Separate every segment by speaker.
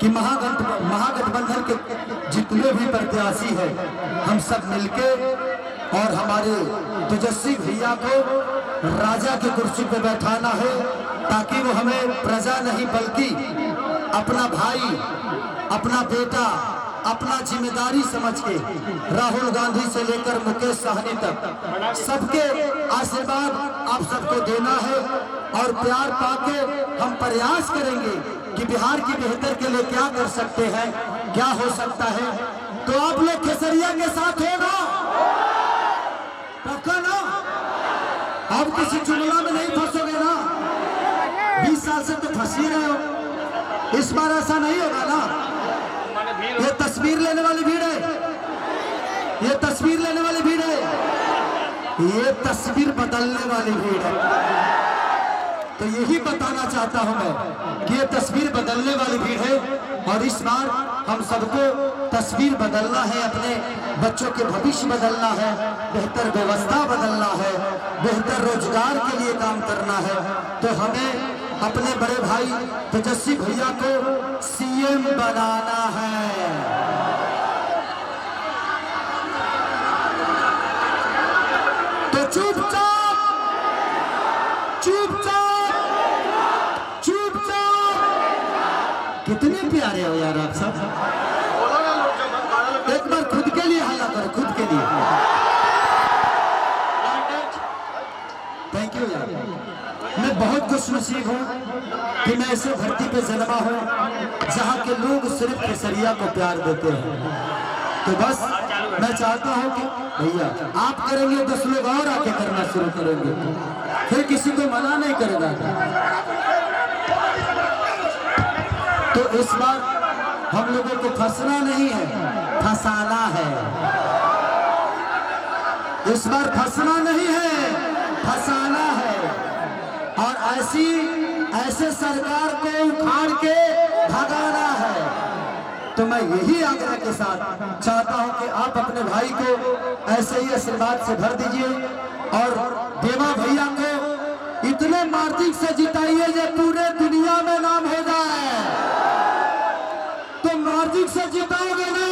Speaker 1: कि महागठबंधन के जितने भी प्रत्याशी हैं हम सब मिलके और हमारे तेजस्वी भैया को राजा की कुर्सी पे बैठाना है, ताकि वो हमें प्रजा नहीं बल्कि अपना भाई, अपना बेटा, अपना जिम्मेदारी समझ के राहुल गांधी से लेकर मुकेश सहनी तक सबके आशीर्वाद आप सबको देना है और प्यार पाके हम प्रयास करेंगे कि बिहार की बेहतर के लिए क्या कर सकते हैं, क्या हो सकता है। तो आप लोग खेसरिया के साथ हो ना, पक्का ना? आप किसी चुगला में नहीं फंसोगे ना? 20 साल से तो फंस ही रहे हो, इस बार ऐसा नहीं होगा ना? ये तस्वीर लेने वाली भीड़ है, ये तस्वीर लेने वाली भीड़ है, ये तस्वीर बदलने वाली भीड़ है। तो यही बताना चाहता हूं मैं कि ये तस्वीर बदलने वाली भीड़ है और इस बार हम सबको तस्वीर बदलना है, अपने बच्चों के भविष्य बदलना है, बेहतर व्यवस्था बदलना है, बेहतर रोजगार के लिए काम करना है। तो हमें अपने बड़े भाई तेजस्वी भैया को सीएम बनाना है। तो चुपचाप चुपचाप चुपचाप, कितने प्यारे हो यार आप सब। एक बार खुद के लिए हल्ला करो, खुद के लिए। थैंक यू यार, मैं बहुत खुशनसीब हूँ कि मैं ऐसे धरती पे जन्मा हूँ जहाँ के लोग सिर्फ केसरिया को प्यार देते हैं। तो बस मैं चाहता हूँ कि भैया आप करेंगे 10 लोग और आके करना शुरू करेंगे, फिर किसी को मना नहीं करेगा। तो इस बार हम लोगों को फंसना नहीं है, फंसाना है। इस बार फंसना नहीं है, फंसाना है और ऐसे सरकार को उखाड़ के भगाना है। तो मैं यही आग्रह के साथ चाहता हूं कि आप अपने भाई को ऐसे ही आशीर्वाद से भर दीजिए और देवा भैया को इतने मार्जिन से जिताइए जो पूरे दुनिया में नाम हो जाए। तो मार्जिन से जिताओगे ना,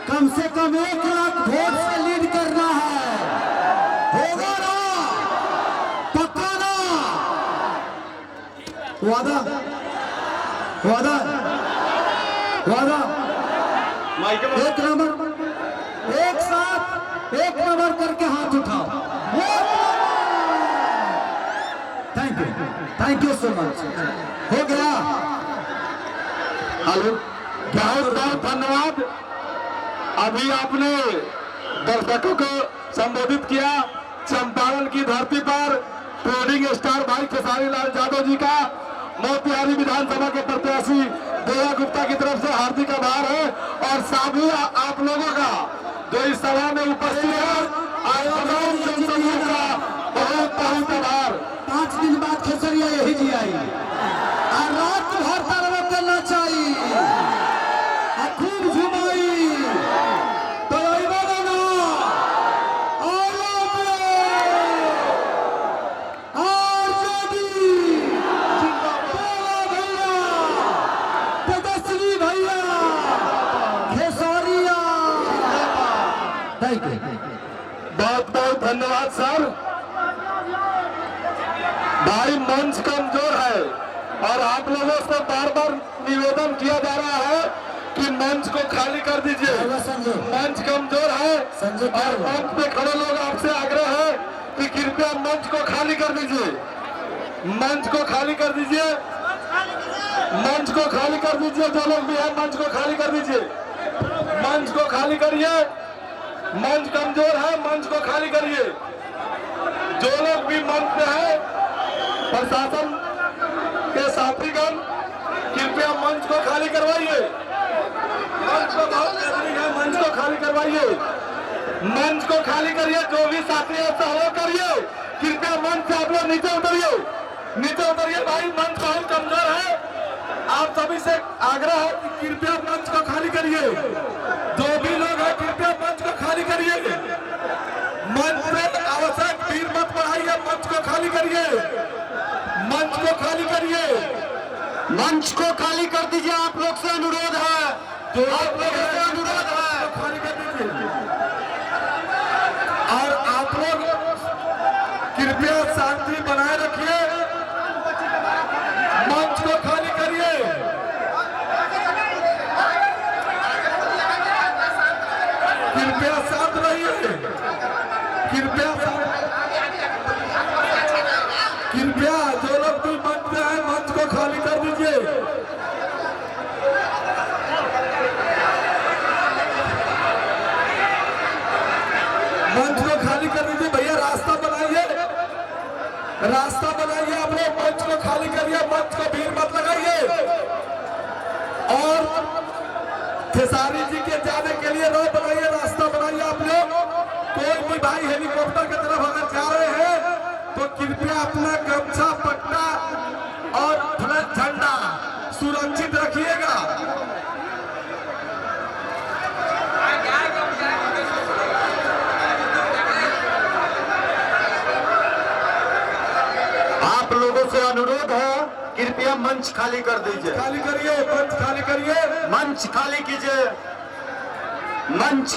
Speaker 1: कम से कम 1 लाख वोट से लीड करना है, होगा ना? पक्का ना? वादा वादा वादा। एक नंबर, एक साथ एक नंबर करके हाथ उठाओ। Thank you so much. हो गया। हेलो,
Speaker 2: बहुत बहुत धन्यवाद। अभी आपने दर्शकों को संबोधित किया। चंपारण की धरती पर ट्रेडिंग स्टार भाई खेसारी लाल यादव जी का मोतिहारी विधानसभा के प्रत्याशी देवा गुप्ता की तरफ से हार्दिक आभार है और सभी आप लोगों का जो इस सभा में उपस्थित है, आयोजन जनसमूह का बहुत बहुत आभार।
Speaker 1: 5 दिन बाद खेसरिया यही जी आई और रात भर तरवा करना चाहिए और खूब झुमाई। तो
Speaker 2: बहुत बहुत धन्यवाद सर। भाई मंच कमजोर है और आप लोगों से बार बार निवेदन किया जा रहा है कि मंच को खाली कर दीजिए। मंच कमजोर है और मंच पे खड़े लोग आपसे आग्रह है कि कृपया मंच को खाली कर दीजिए। मंच को खाली कर दीजिए, मंच को खाली कर दीजिए। जो लोग भी है मंच को खाली कर दीजिए, मंच को खाली करिए। मंच कमजोर है, मंच को खाली करिए। जो लोग भी मंच पे है, प्रशासन के साथीगण कृपया मंच को खाली करवाइए। मंच को बहुत जरूरी है, मंच को खाली करवाइए। मंच को खाली करिए। जो भी साथी है सहयोग करिए। कृपया मंच से आप लोग नीचे उतरिए, नीचे उतरिए भाई। मंच बहुत कमजोर है। आप सभी से आग्रह है कि कृपया मंच को खाली करिए। जो भी लोग हैं कृपया मंच को खाली करिए। मंच पे आवश्यक भीड़ मत बढ़ाइए, मंच को खाली करिए। मंच को खाली करिए।
Speaker 1: मंच को खाली कर दीजिए, आप लोग से अनुरोध है, आप लोगों से अनुरोध है।
Speaker 2: खाली कर दीजिए और आप लोग कृपया शांति बनाए रखिए, मंच को खाली करिए। कृपया शांत रहिए, कृपया जो लोग भी मंच में हैं मंच को खाली कर दीजिए। मंच को खाली कर दीजिए भैया, रास्ता बनाइए, रास्ता बनाइए, आप लोग मंच को खाली करिए, मंच को भीड़ मत लगाइए। और खेसारी जी के जाने के लिए रोड बनाइए, रास्ता बनाइए आप लोग। कोई भी भाई हेलीकॉप्टर की तरफ अगर जा रहे हैं तो कृपया अपना गमछा, पट्टा और फ्लैग झंडा सुरक्षित रखिएगा।
Speaker 1: आप लोगों से अनुरोध है, कृपया मंच खाली कर दीजिए।
Speaker 2: खाली करिए, मंच खाली करिए,
Speaker 1: मंच खाली कीजिए, मंच